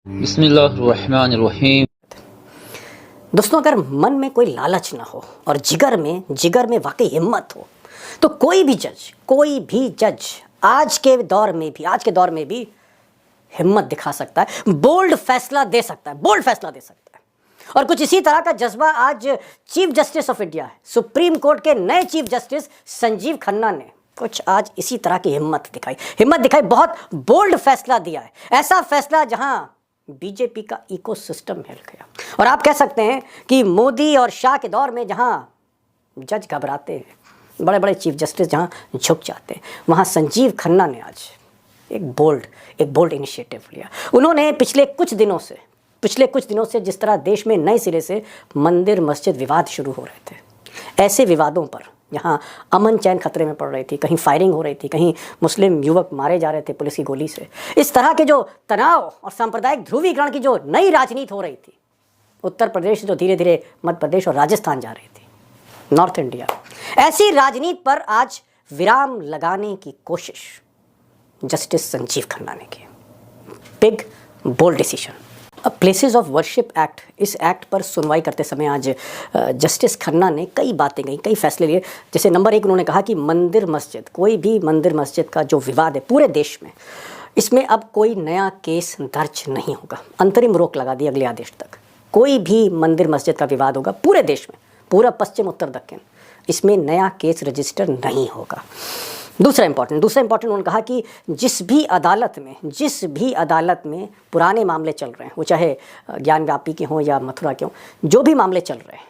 बिस्मिल्लाहिर्रहमानिर्रहीम। दोस्तों, अगर मन में कोई लालच ना हो और जिगर में वाकई हिम्मत हो तो कोई भी जज आज के दौर में भी हिम्मत दिखा सकता है, बोल्ड फैसला दे सकता है। और कुछ इसी तरह का जज्बा आज चीफ जस्टिस ऑफ इंडिया है, सुप्रीम कोर्ट के नए चीफ जस्टिस संजीव खन्ना ने कुछ आज इसी तरह की हिम्मत दिखाई, बहुत बोल्ड फैसला दिया है। ऐसा फैसला जहां बीजेपी का इकोसिस्टम हिल गया। और आप कह सकते हैं कि मोदी और शाह के दौर में जहां जज घबराते हैं, बड़े बड़े चीफ जस्टिस जहां झुक जाते हैं, वहां संजीव खन्ना ने आज एक बोल्ड इनिशिएटिव लिया। उन्होंने पिछले कुछ दिनों से जिस तरह देश में नए सिरे से मंदिर मस्जिद विवाद शुरू हो रहे थे, ऐसे विवादों पर यहाँ अमन चैन खतरे में पड़ रही थी, कहीं फायरिंग हो रही थी, कहीं मुस्लिम युवक मारे जा रहे थे पुलिस की गोली से, इस तरह के जो तनाव और सांप्रदायिक ध्रुवीकरण की जो नई राजनीति हो रही थी, उत्तर प्रदेश जो धीरे धीरे मध्य प्रदेश और राजस्थान जा रही थी, नॉर्थ इंडिया, ऐसी राजनीति पर आज विराम लगाने की कोशिश जस्टिस संजीव खन्ना ने की। Big bold decision. Places of worship act, इस एक्ट पर सुनवाई करते समय आज जस्टिस खन्ना ने कई बातें कही, कई फैसले लिए। जैसे नंबर 1 उन्होंने कहा कि कोई भी मंदिर मस्जिद का जो विवाद है पूरे देश में, इसमें अब कोई नया केस दर्ज नहीं होगा। अंतरिम रोक लगा दी अगले आदेश तक। कोई भी मंदिर मस्जिद का विवाद होगा पूरे देश में, पूरा पश्चिम उत्तर दक्षिण, इसमें नया केस रजिस्टर नहीं होगा। दूसरा इंपॉर्टेंट उन्होंने कहा कि जिस भी अदालत में पुराने मामले चल रहे हैं, वो चाहे ज्ञानव्यापी के हों या मथुरा के हों, जो भी मामले चल रहे हैं,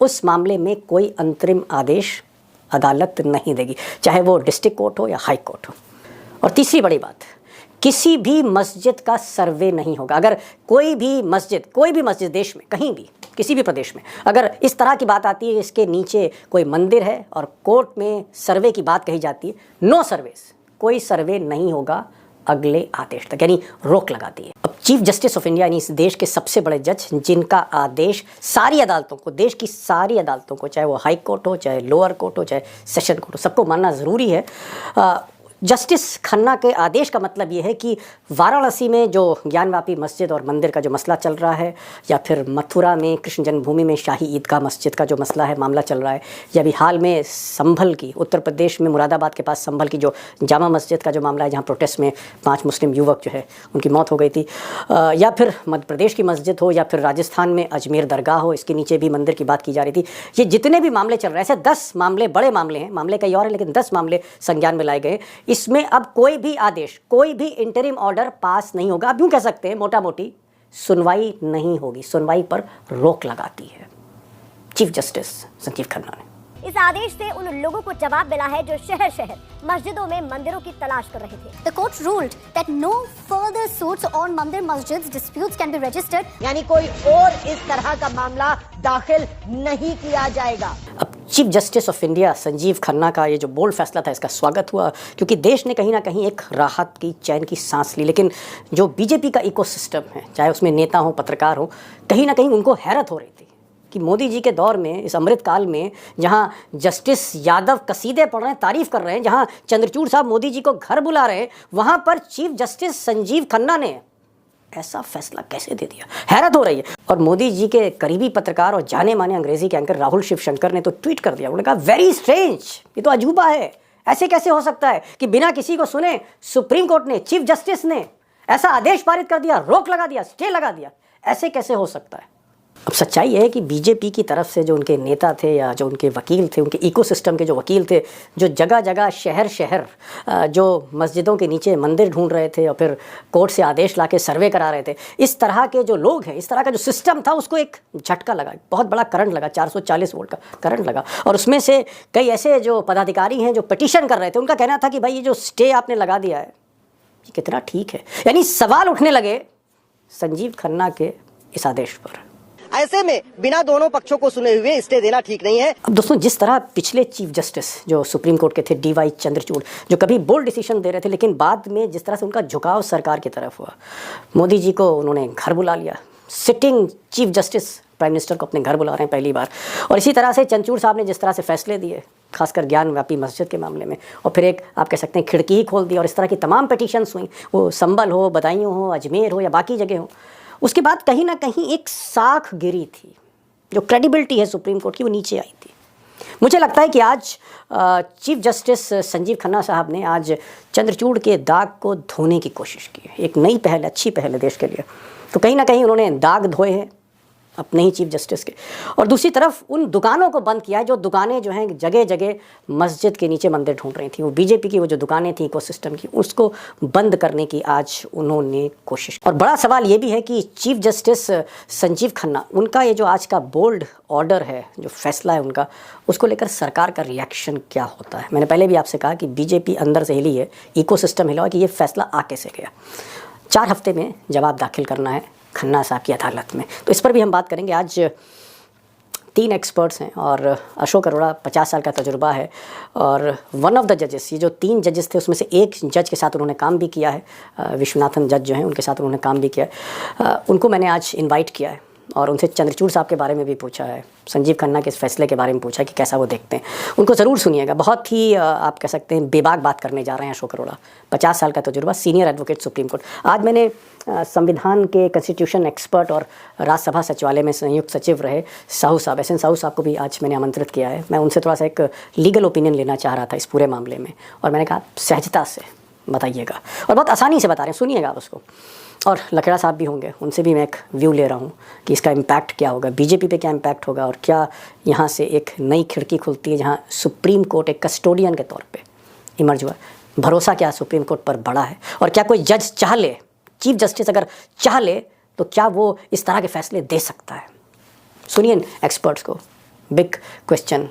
उस मामले में कोई अंतरिम आदेश अदालत नहीं देगी, चाहे वो डिस्ट्रिक्ट कोर्ट हो या हाई कोर्ट हो। और तीसरी बड़ी बात, किसी भी मस्जिद का सर्वे नहीं होगा। अगर कोई भी मस्जिद देश में कहीं भी किसी भी प्रदेश में अगर इस तरह की बात आती है, इसके नीचे कोई मंदिर है और कोर्ट में सर्वे की बात कही जाती है, नो सर्वेस, कोई सर्वे नहीं होगा अगले आदेश तक, यानी रोक लगा दी है। अब चीफ जस्टिस ऑफ इंडिया यानी इस देश के सबसे बड़े जज, जिनका आदेश सारी अदालतों को, देश की सारी अदालतों को, चाहे वो हाई कोर्ट हो, चाहे लोअर कोर्ट हो, चाहे सेशन कोर्ट हो, सबको मानना ज़रूरी है। जस्टिस खन्ना के आदेश का मतलब ये है कि वाराणसी में जो ज्ञानवापी मस्जिद और मंदिर का जो मसला चल रहा है, या फिर मथुरा में कृष्ण जन्मभूमि में शाही ईदगाह मस्जिद का जो मामला चल रहा है, या भी हाल में संभल की, उत्तर प्रदेश में मुरादाबाद के पास संभल की जो जामा मस्जिद का जो मामला है, जहाँ प्रोटेस्ट में 5 मुस्लिम युवक जो है उनकी मौत हो गई थी, या फिर मध्य प्रदेश की मस्जिद हो, या फिर राजस्थान में अजमेर दरगाह हो, इसके नीचे भी मंदिर की बात की जा रही थी। ये जितने भी मामले चल रहे हैं, ऐसे 10 मामले बड़े मामले हैं, मामले कई और है लेकिन 10 मामले संज्ञान में लाए गए। इसमें अब कोई भी आदेश, कोई भी इंटरिम ऑर्डर पास नहीं होगा। अब यूं कह सकते हैं मोटा मोटी सुनवाई नहीं होगी, सुनवाई पर रोक लगाती है चीफ जस्टिस संजीव खन्ना ने। इस आदेश से उन लोगों को जवाब मिला है जो शहर मस्जिदों में मंदिरों की तलाश कर रहे थे। The court ruled that no further suits on मंदिर मस्जिद disputes can be registered. यानी कोई और इस तरह का मामला दाखिल नहीं किया जाएगा। अब chief justice of India Sanjeev Khanna का ये जो बोल्ड फैसला था, इसका स्वागत हुआ, क्योंकि देश ने कहीं ना कहीं एक राहत की, चैन की सांस ली। लेकिन जो बीजेपी का इकोसिस्टम है, चाहे उसमें नेता हो, पत्रकार हो, कहीं ना कहीं उनको हैरत हो रही थी कि मोदी जी के दौर में, इस अमृत काल में, जहां जस्टिस यादव कसीदे पढ़ रहे हैं, तारीफ कर रहे हैं, जहां चंद्रचूड़ साहब मोदी जी को घर बुला रहे हैं, वहां पर चीफ जस्टिस संजीव खन्ना ने ऐसा फैसला कैसे दे दिया, हैरत हो रही है। और मोदी जी के करीबी पत्रकार और जाने माने अंग्रेजी के एंकर राहुल शिवशंकर ने तो ट्वीट कर दिया, उन्होंने कहा वेरी स्ट्रेंज, ये तो अजूबा है, ऐसे कैसे हो सकता है कि बिना किसी को सुने सुप्रीम कोर्ट ने, चीफ जस्टिस ने ऐसा आदेश पारित कर दिया, रोक लगा दिया, स्टे लगा दिया, ऐसे कैसे हो सकता है। अब सच्चाई है कि बीजेपी की तरफ से जो उनके नेता थे या जो उनके वकील थे, उनके इकोसिस्टम के जो वकील थे, जो जगह जगह शहर जो मस्जिदों के नीचे मंदिर ढूंढ रहे थे और फिर कोर्ट से आदेश लाके सर्वे करा रहे थे, इस तरह के जो लोग हैं, इस तरह का जो सिस्टम था, उसको एक झटका लगा, बहुत बड़ा करंट लगा, 440 वोल्ट का करंट लगा। और उसमें से कई ऐसे जो पदाधिकारी हैं जो पिटीशन कर रहे थे, उनका कहना था कि भाई ये जो स्टे आपने लगा दिया है, ये कितना ठीक है। यानी सवाल उठने लगे संजीव खन्ना के इस आदेश पर। ऐसे में बिना दोनों पक्षों को सुने हुए स्टे देना ठीक नहीं है। अब दोस्तों, जिस तरह पिछले चीफ जस्टिस जो सुप्रीम कोर्ट के थे, DY चंद्रचूड़, जो कभी बोल्ड डिसीजन दे रहे थे, लेकिन बाद में जिस तरह से उनका झुकाव सरकार की तरफ हुआ, मोदी जी को उन्होंने घर बुला लिया, sitting chief justice prime minister को अपने घर बुला रहे हैं पहली बार। और इसी तरह से चंद्रचूड़ साहब ने जिस तरह से फैसले दिए, खासकर ज्ञानव्यापी मस्जिद के मामले में, और फिर एक आप कह सकते हैं खिड़की ही खोल दी, और इस तरह की तमाम पिटीशंस हुई, वो संभल हो, बदायूं हो, अजमेर हो या बाकी जगह हो। उसके बाद कहीं ना कहीं एक साख गिरी थी, जो क्रेडिबिलिटी है सुप्रीम कोर्ट की वो नीचे आई थी। मुझे लगता है कि आज चीफ जस्टिस संजीव खन्ना साहब ने आज चंद्रचूड़ के दाग को धोने की कोशिश की है। एक नई पहल, अच्छी पहल है देश के लिए। तो कहीं ना कहीं उन्होंने दाग धोए हैं अपने ही चीफ जस्टिस के, और दूसरी तरफ उन दुकानों को बंद किया है जो दुकानें जो हैं जगह जगह मस्जिद के नीचे मंदिर ढूंढ रही थी। वो बीजेपी की वो जो दुकानें थी इकोसिस्टम की, उसको बंद करने की आज उन्होंने कोशिश। और बड़ा सवाल ये भी है कि चीफ जस्टिस संजीव खन्ना, उनका ये जो आज का बोल्ड ऑर्डर है, जो फैसला है उनका, उसको लेकर सरकार का रिएक्शन क्या होता है। मैंने पहले भी आपसे कहा कि बीजेपी अंदर से हिली है, इकोसिस्टम हिला है कि ये फैसला आ कैसे गया। 4 हफ्ते में जवाब दाखिल करना है खन्ना साहब की अदालत में, तो इस पर भी हम बात करेंगे। आज 3 एक्सपर्ट्स हैं और अशोक अरोड़ा 50 साल का तजुर्बा है, और वन ऑफ द जजेस, ये जो 3 जजेस थे उसमें से एक जज के साथ उन्होंने काम भी किया है, विश्वनाथन जज जो हैं उनके साथ उन्होंने काम भी किया है। उनको मैंने आज इन्वाइट किया है और उनसे चंद्रचूड़ साहब के बारे में भी पूछा है, संजीव खन्ना के इस फैसले के बारे में पूछा है कि कैसा वो देखते हैं। उनको ज़रूर सुनिएगा, बहुत ही आप कह सकते हैं बेबाक बात करने जा रहे हैं अशोक अरोड़ा। 50 साल का तजुर्बा, सीनियर एडवोकेट सुप्रीम कोर्ट। आज मैंने संविधान के कॉन्स्टिट्यूशन एक्सपर्ट और राज्यसभा सचिवालय में संयुक्त सचिव रहे साहू साहब, एस एन साहू साहब को भी आज मैंने आमंत्रित किया है। मैं उनसे थोड़ा सा एक लीगल ओपिनियन लेना चाह रहा था इस पूरे मामले में, और मैंने कहा सहजता से बताइएगा, और बहुत आसानी से बता रहे हैं, सुनिएगा आप उसको। और लखेड़ा साहब भी होंगे, उनसे भी मैं एक व्यू ले रहा हूँ कि इसका इम्पैक्ट क्या होगा, बीजेपी पे क्या इम्पैक्ट होगा, और क्या यहाँ से एक नई खिड़की खुलती है जहाँ सुप्रीम कोर्ट एक कस्टोडियन के तौर पे इमर्ज हुआ। भरोसा क्या सुप्रीम कोर्ट पर बड़ा है, और क्या कोई जज चाह ले, चीफ जस्टिस अगर चाह ले तो क्या वो इस तरह के फैसले दे सकता है। सुनिए एक्सपर्ट्स को, बिग क्वेश्चन,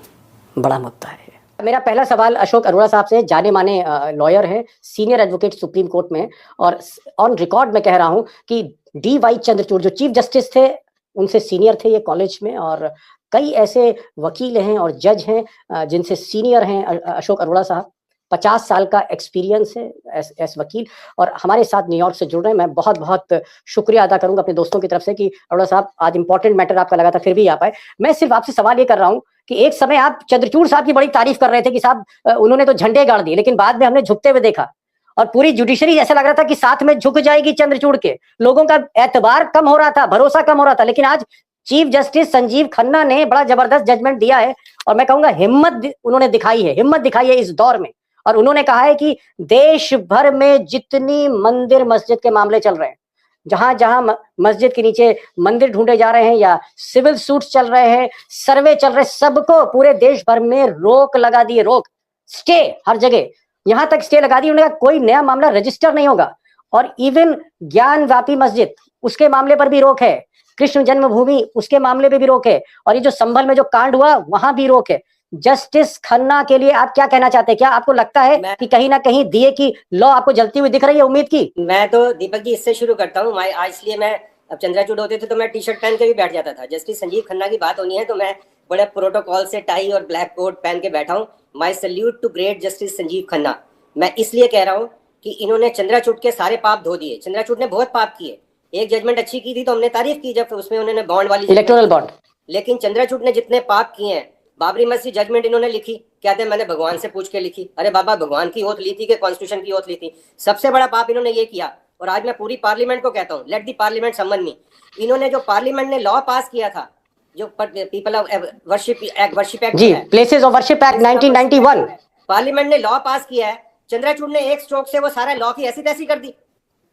बड़ा मुद्दा है। मेरा पहला सवाल अशोक अरोड़ा साहब से, जाने माने लॉयर हैं, सीनियर एडवोकेट सुप्रीम कोर्ट में, और ऑन रिकॉर्ड में कह रहा हूं कि डी.वाई. चंद्रचूड़ जो चीफ जस्टिस थे उनसे सीनियर थे ये कॉलेज में, और कई ऐसे वकील हैं और जज हैं जिनसे सीनियर हैं अशोक अरोड़ा साहब। 50 साल का एक्सपीरियंस है एस वकील, और हमारे साथ न्यूयॉर्क से जुड़ रहे हैं। मैं बहुत बहुत शुक्रिया अदा करूंगा अपने दोस्तों की तरफ से कि अरोड़ा साहब आज इंपॉर्टेंट मैटर आपका लगा था फिर भी आ पाए। मैं सिर्फ आपसे सवाल ये कर रहा हूँ कि एक समय आप चंद्रचूड़ साहब की बड़ी तारीफ कर रहे थे कि साहब उन्होंने तो झंडे गाड़ दिए, लेकिन बाद में हमने झुकते हुए देखा, और पूरी जुडिशरी ऐसा लग रहा था कि साथ में झुक जाएगी चंद्रचूड़ के। लोगों का एतबार कम हो रहा था, भरोसा कम हो रहा था, लेकिन आज चीफ जस्टिस संजीव खन्ना ने बड़ा जबरदस्त जजमेंट दिया है, और मैं कहूंगा हिम्मत उन्होंने दिखाई है, हिम्मत दिखाई है इस दौर में। और उन्होंने कहा है कि देश भर में जितनी मंदिर मस्जिद के मामले चल रहे हैं, जहां जहां मस्जिद के नीचे मंदिर ढूंढे जा रहे हैं या सिविल सूट्स चल रहे हैं, सर्वे चल रहे, सबको पूरे देश भर में रोक लगा दी है, रोक, स्टे हर जगह, यहां तक स्टे लगा दी। उन्होंने कहा कोई नया मामला रजिस्टर नहीं होगा, और इवन ज्ञान व्यापी मस्जिद उसके मामले पर भी रोक है, कृष्ण जन्मभूमि उसके मामले पे भी रोक है, और ये जो संभल में जो कांड हुआ वहां भी रोक है। जस्टिस खन्ना के लिए आप क्या कहना चाहते हैं? क्या आपको लगता है कि कहीं ना कहीं दिए की लॉ आपको जलती हुई दिख रही है उम्मीद की? मैं तो दीपक जी इससे शुरू करता हूँ। इसलिए मैं, अब चंद्रचूड़ होते थे तो मैं टी शर्ट पहन के भी बैठ जाता था। जस्टिस संजीव खन्ना की बात होनी है तो मैं बड़े प्रोटोकॉल से टाई और ब्लैक कोट पहन के बैठा हूँ। My salute to great justice Sanjiv Khanna. मैं इसलिए कह रहा हूँ कि इन्होंने चंद्रचूड़ के सारे पाप धो दिए। चंद्रचूड़ ने बहुत पाप किए। एक जजमेंट अच्छी की थी तो हमने तारीफ की जब उसमें उन्होंने बॉन्ड वाली इलेक्टोरल बॉन्ड, लेकिन चंद्रचूड़ ने जितने पाप किए हैं, बाबरी मस्जिद जजमेंट इन्होंने लिखी, कहते हैं मैंने भगवान से पूछ के लिखी। अरे बाबा, भगवान की ओथ ली थी कि कॉन्स्टिट्यूशन की ओथ ली थी? सबसे बड़ा पाप इन्होंने ये किया। और आज मैं पूरी पार्लियामेंट को कहता हूँ, लेट दी पार्लियामेंट समन मी। इन्होंने जो पार्लियामेंट ने लॉ पास किया था, जो पीपल ऑफ वर्शिप एक्ट जी, places of worship act 1991, parliament ने लॉ पास किया है। चंद्रचूड़ ने एक स्ट्रोक से वो सारा लॉ की ऐसी तैसी कर दी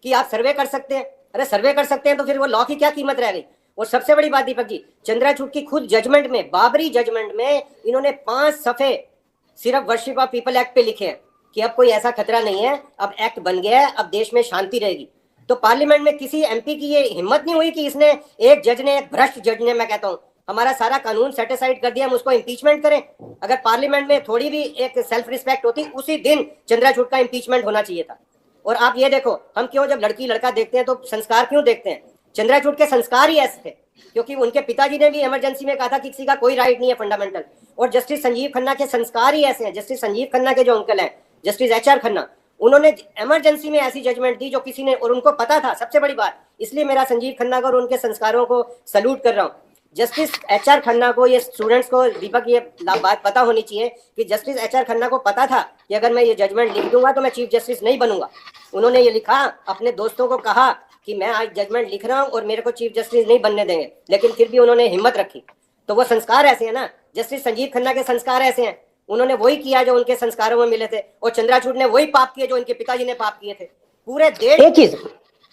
कि आप सर्वे कर सकते हैं। अरे सर्वे कर सकते हैं तो फिर वो लॉ की क्या कीमत रह गई? और सबसे बड़ी बात दीपक जी, चंद्रचूड़ की खुद जजमेंट में, बाबरी जजमेंट में, इन्होंने 5 सफ़े सिर्फ वर्शिप ऑफ पीपल एक्ट पे लिखे हैं कि अब कोई ऐसा खतरा नहीं है, अब एक्ट बन गया है, अब देश में शांति रहेगी। तो पार्लियामेंट में किसी एमपी की ये हिम्मत नहीं हुई कि इसने, एक जज ने, एक भ्रष्ट जज ने, मैं कहता हूँ हमारा सारा कानून सेटिसाइड कर दिया, हम उसको इम्पीचमेंट करें। अगर पार्लियामेंट में थोड़ी भी एक सेल्फ रिस्पेक्ट होती, उसी दिन चंद्रचूड़ का इम्पीचमेंट होना चाहिए था। और आप ये देखो, हम क्यों जब लड़की लड़का देखते हैं तो संस्कार क्यों देखते हैं? चंद्रचूड़ के संस्कार ही ऐसे थे क्योंकि उनके पिताजी ने भी इमरजेंसी में कहा था कि किसी का कोई राइट नहीं है फंडामेंटल। और जस्टिस संजीव खन्ना के संस्कार ही ऐसे हैं। जस्टिस संजीव खन्ना के जो अंकल हैं, जस्टिस एच.आर. खन्ना, उन्होंने इमरजेंसी में ऐसी जजमेंट दी जो किसी ने, और उनको पता था, सबसे बड़ी बात। इसलिए मेरा संजीव खन्ना को और उनके संस्कारों को सल्यूट कर रहा हूँ। Justice HR. खन्ना को, ये स्टूडेंट्स को दीपक ये बात पता होनी चाहिए कि जस्टिस एच.आर. खन्ना को पता था कि अगर मैं ये जजमेंट लिख दूंगा तो मैं चीफ जस्टिस नहीं बनूंगा। उन्होंने ये लिखा, अपने दोस्तों को कहा कि मैं आज जजमेंट लिख रहा हूँ और मेरे को चीफ जस्टिस नहीं बनने देंगे, लेकिन फिर भी उन्होंने हिम्मत रखी। तो वो संस्कार ऐसे है ना, जस्टिस संजीव खन्ना के संस्कार ऐसे हैं, उन्होंने वही किया जो उनके संस्कारों में मिले थे, और चंद्रचूड़ ने वही पाप किए जो उनके पिताजी ने पाप किए थे। पूरे देश, एक चीज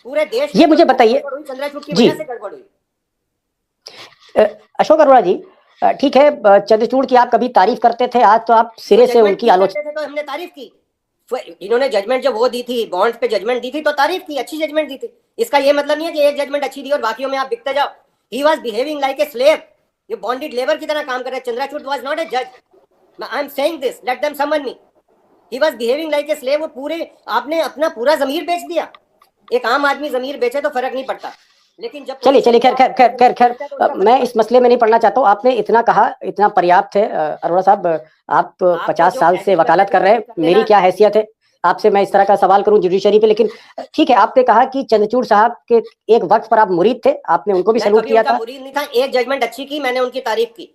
पूरे देश ये मुझे बताइए, चंद्रचूड़ की जी वजह से गड़बड़ हुई। अशोक अरोड़ा जी, ठीक है, चंद्रचूड़ की आप कभी तारीफ करते थे, आज तो आप सिरे से उनकी आलोचना। तो हमने तारीफ की, इन्होंने जजमेंट जब वो दी थी, बॉन्ड पे जजमेंट दी थी तो तारीफ की, अच्छी जजमेंट दी थी। इसका ये मतलब नहीं है कि एक जजमेंट अच्छी दी और बाकियों में आप बिकते जाओ। ही was behaving like a slave, ये बॉन्डेड लेबर की तरह काम कर रहे हैं। चंद्रचूड़ वाज नॉट ए जज, I am saying this, let them समझ me. He was behaving like a slave. वो पूरे, आपने अपना पूरा जमीर बेच दिया। एक आम आदमी जमीर बेचे तो फर्क नहीं पड़ता, लेकिन जब चलिए चलिए, खैर खैर खैर खैर खैर, मैं इस मसले में नहीं पढ़ना चाहता हूँ। आपने इतना कहा, इतना पर्याप्त है। अरोड़ा साहब, आप 50 साल से वकालत कर रहे हैं, मेरी क्या हैसियत है आपसे मैं इस तरह का सवाल करूं जुडिशरी पे। लेकिन ठीक है, आपने कहा कि चंद्रचूड़ साहब के एक वक्त पर आप मुरीद थे, आपने उनको भी सैल्यूट किया था। मुरीद नहीं था, एक जजमेंट अच्छी की, मैंने उनकी तारीफ की।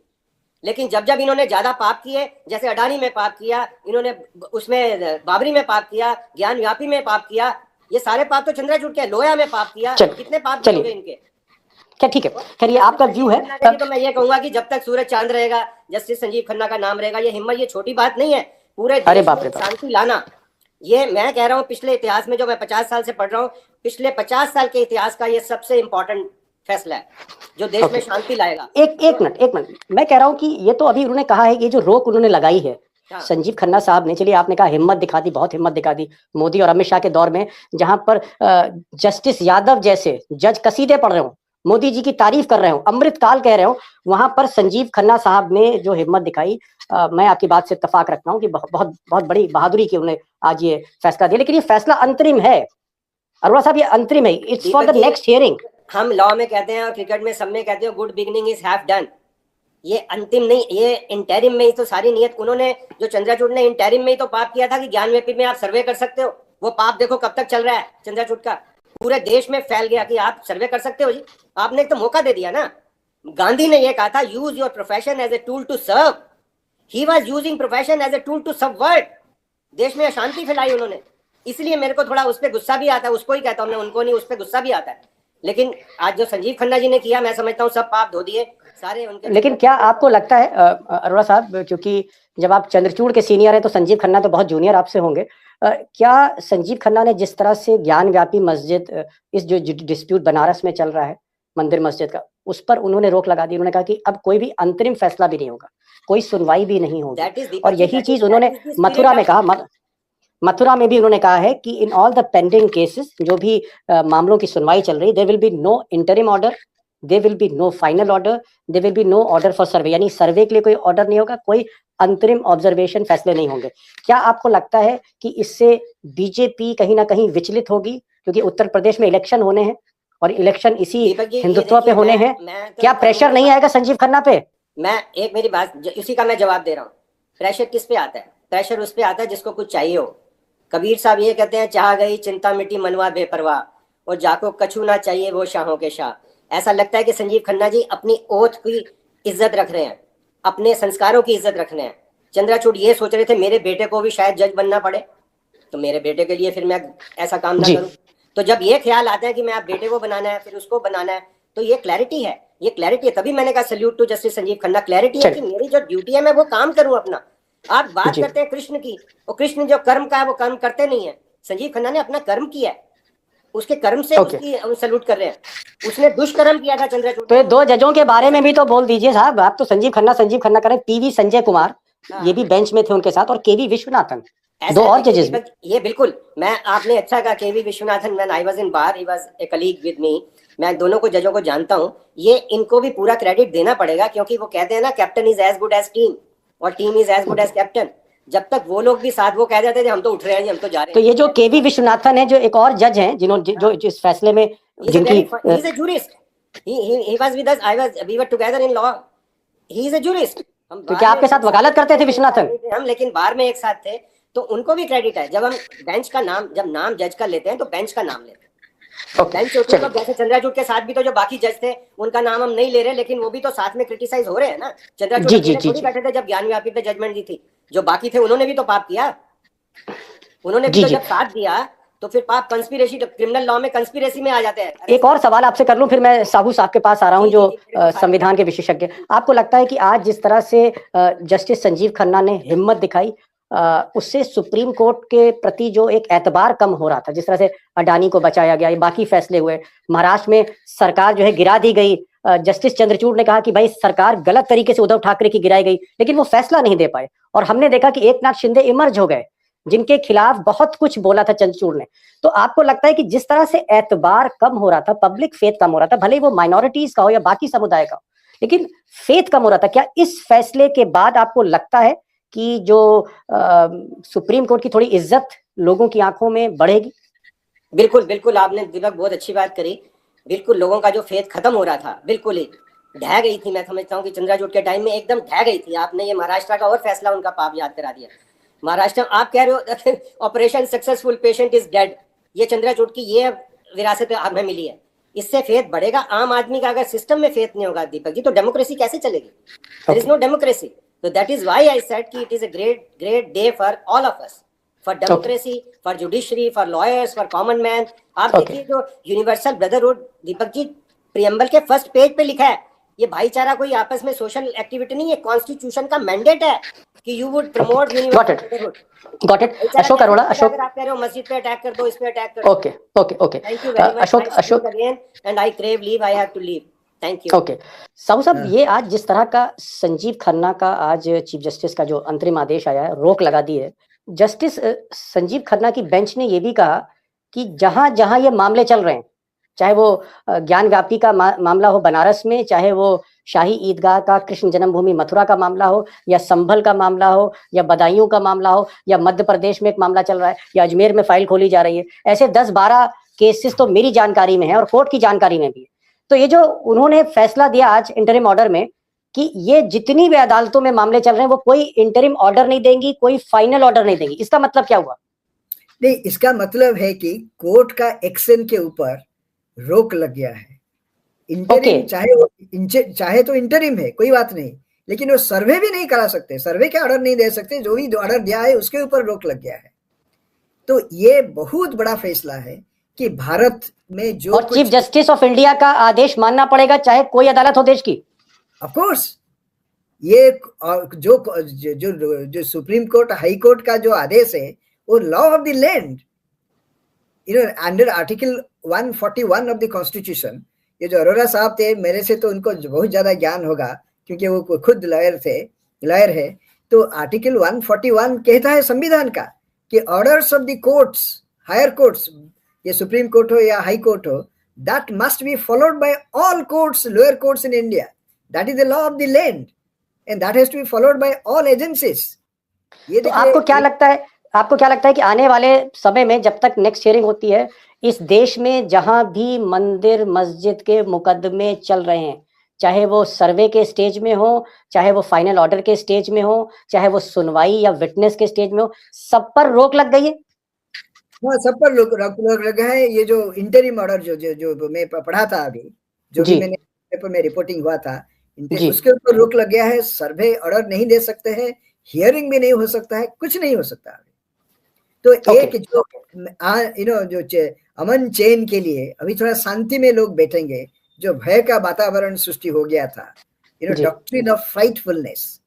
लेकिन जब जब इन्होंने ज्यादा पाप किए, जैसे अडानी में पाप किया इन्होंने, उसमें बाबरी में पाप किया, ज्ञान व्यापी में पाप किया, ये सारे पाप तो चंद्रचूड़ के। लोया में पाप किया, कितने पाप किए इनके। क्या ठीक है, खैर ये आपका व्यू है। तो मैं ये कहूंगा कि जब तक सूरज चांद रहेगा, जस्टिस संजीव खन्ना का नाम रहेगा। ये हिम्मत, ये छोटी बात नहीं है। पूरे देश में शांति लाना, ये मैं कह रहा हूँ, पिछले इतिहास में जो मैं 50 साल से पढ़ रहा हूँ, पिछले 50 साल के इतिहास का ये सबसे इंपॉर्टेंट फैसला है जो देश में शांति लाएगा। एक मिनट, मैं कह रहा हूँ कि ये तो अभी उन्होंने कहा है, ये जो रोक उन्होंने लगाई है संजीव खन्ना साहब ने, चलिए आपने कहा हिम्मत दिखा दी, बहुत हिम्मत दिखा दी मोदी और अमित शाह के दौर में, जहां पर जस्टिस यादव जैसे जज कसीदे पढ़ रहे हो, मोदी जी की तारीफ कर रहे हो, अमृत काल कह रहे हो, वहां पर संजीव खन्ना साहब ने जो हिम्मत दिखाई, मैं आपकी बात से इत्तेफाक रखता हूँ कि बहुत बहुत बड़ी बहादुरी की उन्होंने आज ये फैसला दिया। लेकिन ये फैसला अंतरिम है अरोड़ा साहब, ये अंतरिम है, it's for the next hearing. हम लॉ में कहते हैं और क्रिकेट में सब में कहते हैं, good beginning is half done. ये अंतिम नहीं, ये इंटरिम में ही तो सारी नियत। उन्होंने जो चंद्रचूड़ ने इंटरिम में ही तो पाप किया था कि ज्ञान व्यापी में आप सर्वे कर सकते हो। वो पाप देखो कब तक चल रहा है चंद्रचूड़ का, पूरे देश में फैल गया कि आप सर्वे कर सकते हो जी। आपने एक तो मौका दे दिया ना। गांधी ने ये कहा था, use your profession as a tool to serve. He was using profession as a tool to subvert. देश में अशांति फैलाई उन्होंने, इसलिए मेरे को थोड़ा उस पर गुस्सा भी आता है। उसको ही कहता हूँ मैं, उनको नहीं, उस पर गुस्सा भी आता है। लेकिन आज जो संजीव खन्ना जी ने किया, मैं समझता हूँ सब पाप धो दिए सारे उनके। लेकिन क्या आपको लगता है अरोड़ा साहब, क्योंकि जब आप चंद्रचूड़ के सीनियर है तो संजीव खन्ना तो बहुत जूनियर आपसे होंगे, क्या संजीव खन्ना ने जिस तरह से ज्ञान व्यापी मस्जिद, इस जो डिस्प्यूट बनारस में चल रहा है मंदिर मस्जिद का, उस पर उन्होंने रोक लगा दी। उन्होंने कहा कि अब कोई भी अंतरिम फैसला भी नहीं होगा, कोई सुनवाई भी नहीं होगी। और यही चीज उन्होंने मथुरा में कहा, मथुरा में भी उन्होंने कहा है कि in all the pending cases, जो भी मामलों की सुनवाई चल रही, there will be no interim order, there will be no final order, there will be no order for survey, यानी सर्वे के लिए कोई ऑर्डर नहीं होगा, कोई अंतरिम ऑब्जर्वेशन फैसले नहीं होंगे। क्या आपको लगता है कि इससे बीजेपी कहीं ना कहीं विचलित होगी, क्योंकि उत्तर प्रदेश में इलेक्शन होने हैं और इलेक्शन इसी हिंदुत्व पे होने हैं, क्या प्रेशर नहीं आएगा संजीव खन्ना पे? मैं एक, मेरी बात इसी का मैं जवाब दे रहा हूँ। प्रेशर किस पे आता है? प्रेशर उस पे आता है जिसको कुछ चाहिए हो। कबीर साहब ये कहते हैं, चाह गई चिंता मिटी मनवा बेपरवाह, और जाको कछु ना चाहिए वो शाहों के शाह। ऐसा लगता है कि संजीव खन्ना जी अपनी ओथ की इज्जत रख रहे हैं, अपने संस्कारों की इज्जत रख रहे हैं। चंद्रचूड़ ये सोच रहे थे मेरे बेटे को भी शायद जज बनना पड़े, तो मेरे बेटे के लिए फिर मैं ऐसा काम ना करूं। तो जब ये ख्याल आता है कि मैं आप बेटे को बनाना है, फिर उसको बनाना है, तो ये क्लैरिटी है, ये क्लैरिटी है। तभी मैंने कहा salute to justice Sanjiv Khanna. Clarity है कि मेरी जो ड्यूटी है मैं वो काम करूं अपना। आप बात करते हैं कृष्ण की, और कृष्ण जो कर्म का है वो कर्म करते नहीं है। संजीव खन्ना ने अपना कर्म किया है, उसके कर्म से उसकी हम सल्यूट कर रहे हैं। उसने दुष्कर्म किया था चंद्रचूड़। तो ये दो जजों के बारे में भी तो बोल दीजिए साहब। आप तो संजीव खन्ना करें, पीवी संजय कुमार ये भी बेंच में थे उनके साथ, और केवी विश्वनाथन, दो और जजेस। ये बिल्कुल, मैं, आपने अच्छा कहा, KV Viswanathan, when I was in bar he was a colleague with me. मैं दोनों को जजों को जानता हूं। ये इनको भी पूरा क्रेडिट देना पड़ेगा, क्योंकि वो कहते हैं ना, captain is as good as team और team is as good as captain. जब तक वो लोग भी साथ, वो कह देते थे हम तो उठ रहे हैं, हम तो जा रहे हैं। तो ये जो केवी विश्वनाथन है, जो एक और जज हैं जिन्होंने जो इस फैसले में जिनकी, he is a jurist, he was with us, we were together in law, he is a jurist। तो क्या आपके साथ वकालत करते थे विश्वनाथन? हम लेकिन बार में एक साथ थे, तो उनको भी क्रेडिट है। जब हम बेंच का नाम, जब नाम जज का लेते हैं तो बेंच का नाम लेते हैं। बेंच होती है, जैसे चंद्रचूड़ के साथ भी तो जो बाकी जज थे उनका नाम हम नहीं ले रहे, लेकिन वो भी तो साथ में क्रिटिसाइज हो रहे हैं ना। चंद्रचूड़ थोड़ी बैठे थे जब ज्ञान व्यापी पे जजमेंट दी थी। जो बाकी थे उन्होंने भी तो पाप किया, उन्होंने भी तो जब साथ दिया तो फिर आप कंस्पिरेसी, क्रिमिनल लॉ में कंस्पिरेसी में आ जाते हैं। एक और सवाल आपसे कर लूं, फिर मैं साहू साहब के पास आ रहा हूं, जो संविधान के विशेषज्ञ। आपको लगता है कि आज जिस तरह से जस्टिस संजीव खन्ना ने हिम्मत दिखाई, उससे सुप्रीम कोर्ट के प्रति जो एक एतबार कम हो रहा था, जिस तरह से अडानी को बचाया गया, ये बाकी फैसले हुए, महाराष्ट्र में सरकार जो है गिरा दी गई, जस्टिस चंद्रचूड़ ने कहा कि भाई सरकार गलत तरीके से उद्धव ठाकरे की गिराई गई, लेकिन वो फैसला नहीं दे पाए, और हमने देखा कि एकनाथ शिंदे इमर्ज हो गए, जिनके खिलाफ बहुत कुछ बोला था चंद्रचूड़ ने। तो आपको लगता है कि जिस तरह से एतबार कम हो रहा था, पब्लिक फेथ कम हो रहा था, भले ही वो माइनॉरिटीज का हो या बाकी समुदाय का हो, लेकिन फेथ कम हो रहा था, क्या इस फैसले के बाद आपको लगता है कि जो सुप्रीम कोर्ट की थोड़ी इज्जत लोगों की आंखों में बढ़ेगी? बिल्कुल बिल्कुल, आपने दीपक बहुत अच्छी बात करी। बिल्कुल लोगों का जो फेथ खत्म हो रहा था, बिल्कुल ही ढह गई थी। मैं समझता हूँ कि चंद्रचूड़ के टाइम में एकदम ढह गई थी। आपने ये महाराष्ट्र का और फैसला उनका पाप याद करा दिया। महाराष्ट्र आप कह रहे हो operation successful, patient is dead, ये चंद्रचूड़ की ये विरासत हमें मिली है, इससे फेथ बढ़ेगा। आम आदमी का अगर सिस्टम में फेथ नहीं होगा दीपक जी, तो डेमोक्रेसी कैसे चलेगी? There is no democracy. So that is why I said कि it is a great day for all of us, for democracy, for judiciary, for lawyers, for common man. आप देखिए जो universal brotherhood, Deepak ji preamble के first page पे लिखा है, ये भाईचारा कोई आपस में सोशल एक्टिविटी नहीं है, कॉन्स्टिट्यूशन का मैंडेट है कि you would promote universal brotherhood. Got it. Ashok Arora, Ashok, अगर आप कह रहे हो मस्जिद पे अटैक कर दो, इस पे अटैक कर दो। Okay okay okay, thank you very much. Ashok again and I crave leave, I have to leave. Thank you. Okay Sahu साहब, ये आज जिस तरह का संजीव खन्ना का आज चीफ जस्टिस का जो अंतरिम आदेश आया है, रोक लगा दी है, जस्टिस संजीव खन्ना की बेंच ने ये भी कहा कि जहां जहां ये मामले चल रहे हैं, चाहे वो ज्ञान व्यापी का मामला हो बनारस में, चाहे वो शाही ईदगाह का कृष्ण जन्मभूमि मथुरा का मामला हो, या संभल का मामला हो, या बदायूं का मामला हो, या मध्य प्रदेश में एक मामला चल रहा है, या अजमेर में फाइल खोली जा रही है, ऐसे 10-12 केसेस तो मेरी जानकारी में है और कोर्ट की जानकारी में भी है। तो ये जो उन्होंने फैसला दिया आज इंटरिम ऑर्डर में कि ये जितनी भी अदालतों में मामले चल रहे हैं वो कोई इंटरिम ऑर्डर नहीं देंगी, कोई फाइनल ऑर्डर नहीं देंगी, इसका मतलब क्या हुआ? नहीं, इसका मतलब है कि कोर्ट का एक्शन के ऊपर रोक लग गया है। इंटरिम चाहे तो इंटरिम है, कोई बात नहीं, लेकिन वो सर्वे भी नहीं करा सकते, सर्वे के ऑर्डर नहीं दे सकते, जो भी ऑर्डर दिया है उसके ऊपर रोक लग गया है। तो ये बहुत बड़ा फैसला है कि भारत में जो, और चीफ जस्टिस ऑफ इंडिया का आदेश मानना पड़ेगा, चाहे कोई अदालत हो देश की। ऑफ कोर्स ये जो सुप्रीम कोर्ट, हाई कोर्ट का जो आदेश है वो law of the land, under article 141 of the constitution. ये जो अरोड़ा साहब थे, मेरे से तो उनको बहुत ज्यादा ज्ञान होगा क्योंकि वो खुद लॉयर है। तो आर्टिकल 141 कहता है संविधान का कि orders of the courts, higher courts, ये सुप्रीम कोर्ट हो या हाई कोर्ट हो, that must be followed by all courts, lower courts in India. That is the law of the land, and that has to be followed by all agencies. ये तो आपको क्या लगता है कि आने वाले समय में जब तक नेक्स्ट हियरिंग होती है, इस देश में जहां भी मंदिर मस्जिद के मुकदमे चल रहे हैं, चाहे वो सर्वे के स्टेज में हो, चाहे वो फाइनल ऑर्डर के स्टेज में हो, चाहे वो सुनवाई या विटनेस के स्टेज में हो, सब पर रोक लग गई है? हाँ, सब पर रोक लगा है। ये जो इंटरिम ऑर्डर जो मैं पढ़ा था अभी, जो भी मैंने पेपर में रिपोर्टिंग हुआ था, उसके ऊपर रोक लग गया है। सर्वे ऑर्डर नहीं दे सकते हैं, हियरिंग भी नहीं हो सकता है, कुछ नहीं हो सकता है। तो एक जो अमन चैन के लिए अभी थोड़ा शांति में लोग बैठेंगे, जो भय का वातावरण सृष्टि हो गया था, डॉक्ट्रिन ऑफ फ्राइटफुलनेस,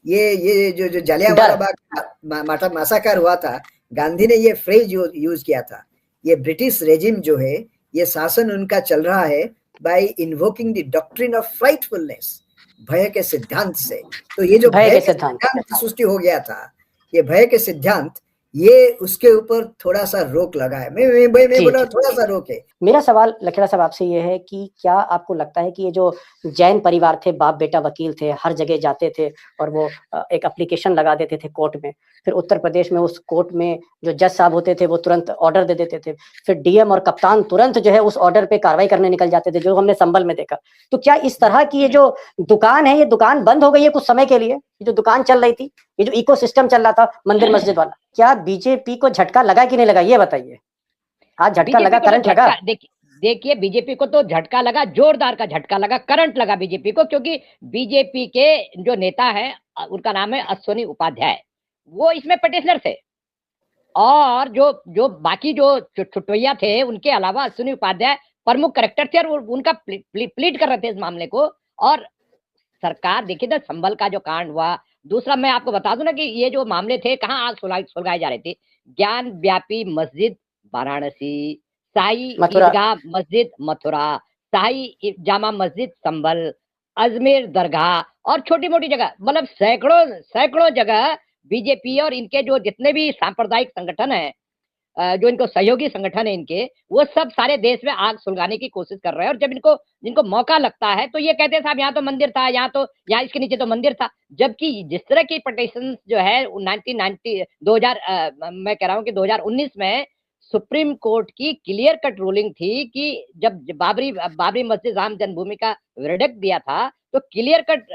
ये जो जलियांवाला बाग मासाकर हुआ था, गांधी ने ये फ्रेज यूज किया था। ये ब्रिटिश रेजिम जो है, ये शासन उनका चल रहा है by invoking the doctrine of frightfulness, भय के सिद्धांत से। तो ये जो भय के सिद्धांत सृष्टि हो गया था, ये भय के सिद्धांत, ये उसके ऊपर थोड़ा सा रोक लगा है। मैं बोला थोड़ा सा रोक है। मेरा सवाल लखेड़ा साहब आपसे ये है कि क्या आपको लगता है कि ये जो जैन परिवार थे, बाप बेटा वकील थे, हर जगह जाते थे और वो एक एप्लीकेशन लगा देते थे कोर्ट में, फिर उत्तर प्रदेश में उस कोर्ट में जो जज साहब होते थे वो तुरंत ऑर्डर दे देते थे, फिर डीएम और कप्तान तुरंत जो है उस ऑर्डर पे कार्रवाई करने निकल जाते थे, जो हमने संभल में देखा। तो क्या इस तरह की ये जो दुकान है, ये दुकान बंद हो गई है कुछ समय के लिए? ये जो दुकान चल रही थी, ये जो इकोसिस्टम चल रहा था मंदिर मस्जिद वाला, क्या बीजेपी को झटका लगा कि नहीं लगा, ये बताइए। आज झटका लगा, करंट लगा? देखिए बीजेपी को तो झटका लगा, जोरदार का झटका लगा, करंट लगा बीजेपी को, क्योंकि बीजेपी के जो नेता है उनका नाम है अश्विनी उपाध्याय, वो इसमें पटिशनर थे। और जो बाकी जो छुट्टैया थे उनके अलावा अश्विनी उपाध्याय प्रमुख करेक्टर थे और उनका प्लीड कर रहे थे इस मामले को। और सरकार देखिए तो संभल का जो कांड हुआ, दूसरा मैं आपको बता दूं ना कि ये जो मामले थे कहाँ आग सुलगाए जा रहे थे। ज्ञान व्यापी मस्जिद वाराणसी, शाही ईदगाह मस्जिद मथुरा, शाही जामा मस्जिद संभल, अजमेर दरगाह और छोटी मोटी जगह, मतलब सैकड़ों जगह बीजेपी और इनके जो जितने भी सांप्रदायिक संगठन है, जो इनको सहयोगी संगठन है इनके, वो सब सारे देश में आग सुलगाने की कोशिश कर रहे हैं। और जब जिनको मौका लगता है तो ये कहते हैं साहब यहाँ तो मंदिर था, यहाँ इसके नीचे तो मंदिर था। जबकि जिस तरह की पिटीशन जो है 2019 में सुप्रीम कोर्ट की क्लियर कट रूलिंग थी कि जब बाबरी मस्जिद राम जन्मभूमि का वर्डिक्ट दिया था तो क्लियर कट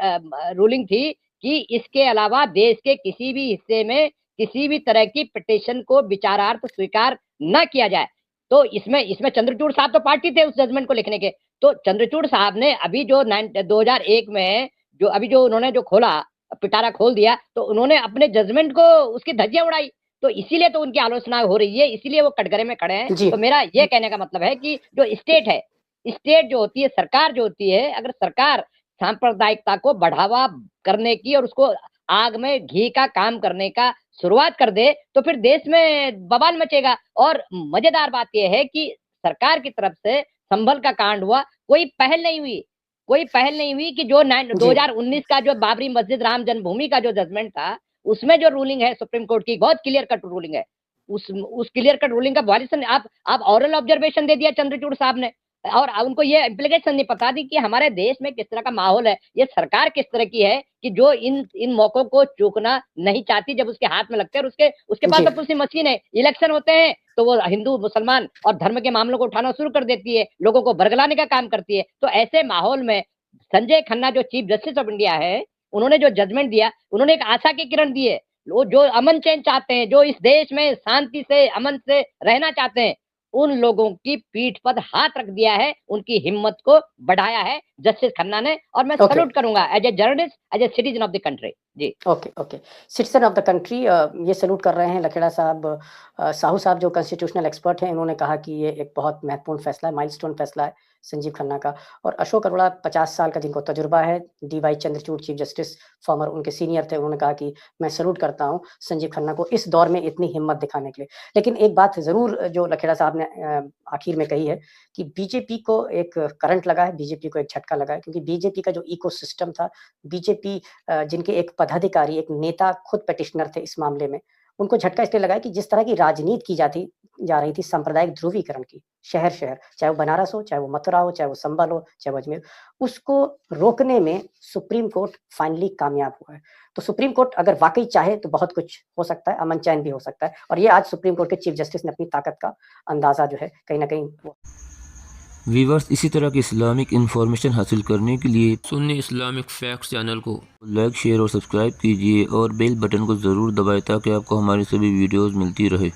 रूलिंग थी कि इसके अलावा देश के किसी भी हिस्से में किसी भी तरह की पिटीशन को विचारार्थ स्वीकार न किया जाए। तो इसमें चंद्रचूड़ साहब तो पार्टी थे उस जजमेंट को लिखने के। तो चंद्रचूड़ साहब ने अभी जो 2001 में जो उन्होंने जो खोला, पिटारा खोल दिया, तो उन्होंने अपने जजमेंट को उसकी धज्जियां उड़ाई। तो इसीलिए तो उनकी आलोचना हो रही है, इसीलिए वो कटघरे में खड़े हैं। तो मेरा ये कहने का मतलब है कि जो स्टेट है, स्टेट जो होती है, सरकार जो होती है, अगर सरकार सांप्रदायिकता को बढ़ावा करने की और उसको आग में घी का काम करने का शुरुआत कर दे तो फिर देश में बवाल मचेगा। और मजेदार बात यह है कि सरकार की तरफ से संभल का कांड हुआ, कोई पहल नहीं हुई कि जो 2019 का जो बाबरी मस्जिद राम जन्मभूमि का जो जजमेंट था उसमें जो रूलिंग है सुप्रीम कोर्ट की, बहुत क्लियर कट रूलिंग है, उस क्लियर कट रूलिंग का वायलेशन आप ऑरल ऑब्जर्वेशन दे दिया चंद्रचूड़ साहब ने। और उनको ये इम्प्लीकेशन नहीं पता थी कि हमारे देश में किस तरह का माहौल है, ये सरकार किस तरह की है कि जो इन मौकों को चूकना नहीं चाहती जब उसके हाथ में लगते हैं। और उसके पास तो पूरी मशीन है, इलेक्शन होते हैं तो वो हिंदू मुसलमान और धर्म के मामलों को उठाना शुरू कर देती है, लोगों को बरगलाने का काम करती है। तो ऐसे माहौल में संजय खन्ना जो चीफ जस्टिस ऑफ इंडिया है, उन्होंने जो जजमेंट दिया, उन्होंने एक आशा की किरण दी है। वो जो अमन चैन चाहते हैं, जो इस देश में शांति से अमन से रहना चाहते हैं, उन लोगों की पीठ पर हाथ रख दिया है, उनकी हिम्मत को बढ़ाया है जस्टिस खन्ना ने। और मैं सैल्यूट करूंगा as a journalist, as a citizen of the country. जी okay, citizen of the country, ये सैल्यूट कर रहे हैं लखेड़ा साहब। साहू साहब जो कॉन्स्टिट्यूशनल एक्सपर्ट हैं, उन्होंने कहा कि ये एक बहुत महत्वपूर्ण फैसला है, माइलस्टोन फैसला है संजीव खन्ना का। और अशोक अरोड़ा 50 साल का जिनको तजुर्बा है, D.Y.. Chandrachud chief justice farmer उनके सीनियर थे, उन्होंने कहा कि मैं सैल्यूट करता हूं संजीव खन्ना को इस दौर में इतनी हिम्मत दिखाने के लिए। लेकिन एक बात जरूर जो लखेड़ा साहब ने आखिर में कही है कि बीजेपी को एक करंट लगा है, बीजेपी को एक झटका लगा है, क्योंकि बीजेपी का जो इकोसिस्टम था, बीजेपी जिनके एक पदाधिकारी, एक नेता खुद पेटिशनर थे इस मामले में, उनको झटका इसलिए लगा कि जिस तरह की राजनीति की जा रही थी सांप्रदायिक ध्रुवीकरण की, शहर चाहे वो बनारस हो, चाहे वो मथुरा हो, चाहे वो संभल हो, चाहे वो अजमेर, उसको रोकने में सुप्रीम कोर्ट फाइनली कामयाब हुआ है। तो सुप्रीम कोर्ट अगर वाकई चाहे तो बहुत कुछ हो सकता है, अमन चैन भी हो सकता है। और ये आज सुप्रीम कोर्ट के चीफ जस्टिस ने अपनी ताकत का अंदाजा जो है कहीं ना कहीं। व्यूवर्स, इसी तरह की इस्लामिक इन्फॉर्मेशन हासिल करने के लिए सुन्नी इस्लामिक फैक्ट्स चैनल को लाइक, शेयर और सब्सक्राइब कीजिए और बेल बटन को ज़रूर दबाएं ताकि आपको हमारी सभी वीडियोस मिलती रहे।